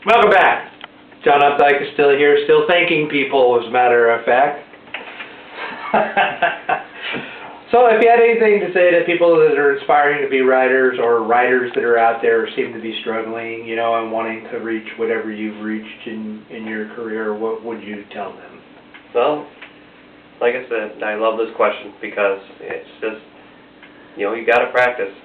Welcome back. John Updike is still here, still thanking people, as a matter of fact. So if you had anything to say to people that are aspiring to be writers, or writers that are out there seem to be struggling, you know, and wanting to reach whatever you've reached in your career, what would you tell them? Well, like I said, I love this question because it's just, you know, you got to practice.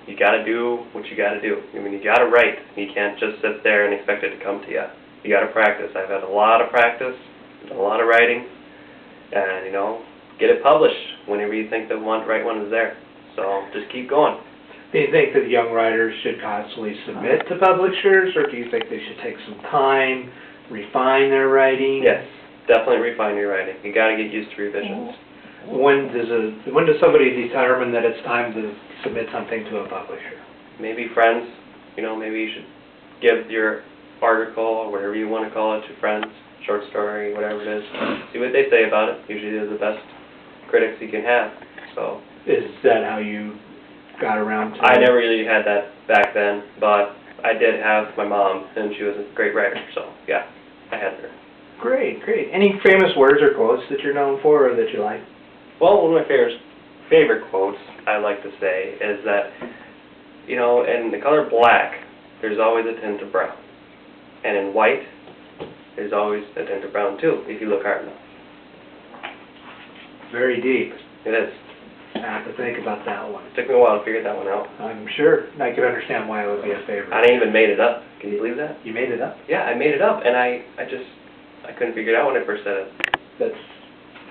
You got to do what you got to do. I mean, you got to write. You can't just sit there and expect it to come to you. You got to practice. I've had a lot of practice, done a lot of writing, and, you know, get it published whenever you think the right one is there. So just keep going. Do you think that young writers should constantly submit to publishers, or do you think they should take some time, refine their writing? Yes, definitely refine your writing. You got to get used to revisions. When does somebody determine that it's time to submit something to a publisher? Maybe friends. You know, maybe you should give your article, or whatever you want to call it, to friends, short story, whatever it is. See what they say about it. Usually they're the best critics you can have. So. Is that how you got around to it? I never really had that back then, but I did have my mom, and she was a great writer, so yeah, I had her. Great, great. Any famous words or quotes that you're known for or that you like? Well, one of my favorite quotes I like to say is that, you know, in the color black, there's always a tint of brown. And in white, there's always a tint of brown too, if you look hard enough. Very deep. It is. I have to think about that one. It took me a while to figure that one out. I'm sure. I can understand why it would be a favorite. I even made it up. Can you believe that? You made it up? Yeah, I made it up, and I couldn't figure it out when I first said it. That's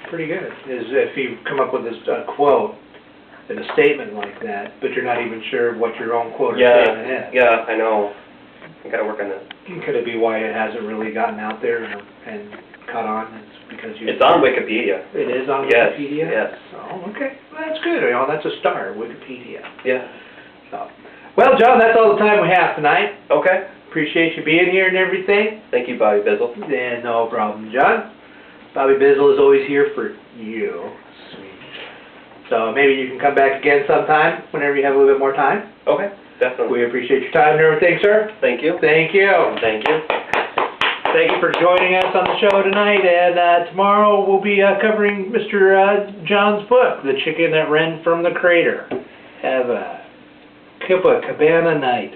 pretty good. Is if you come up with this quote and a statement like that, but you're not even sure what your own quote or statement is. Yeah, I know. I gotta work on that. Could it be why it hasn't really gotten out there and caught on? It's because you. It's on Wikipedia. It is on Yes, Wikipedia? yes. Oh, okay. Well, that's good. You know, that's a start, Wikipedia. Yeah. So, well, John, that's all the time we have tonight. Okay. Appreciate you being here and everything. Thank you, Bobby Bizzle. Yeah, no problem, John. Bobby Bizzle is always here for you. Sweet. So maybe you can come back again sometime whenever you have a little bit more time. Okay, definitely. We appreciate your time and everything, sir. Thank you. Thank you. Thank you. Thank you for joining us on the show tonight, and tomorrow we'll be covering Mr. John's book, The Chicken That Ran from the Crater. Have a Copacabana night.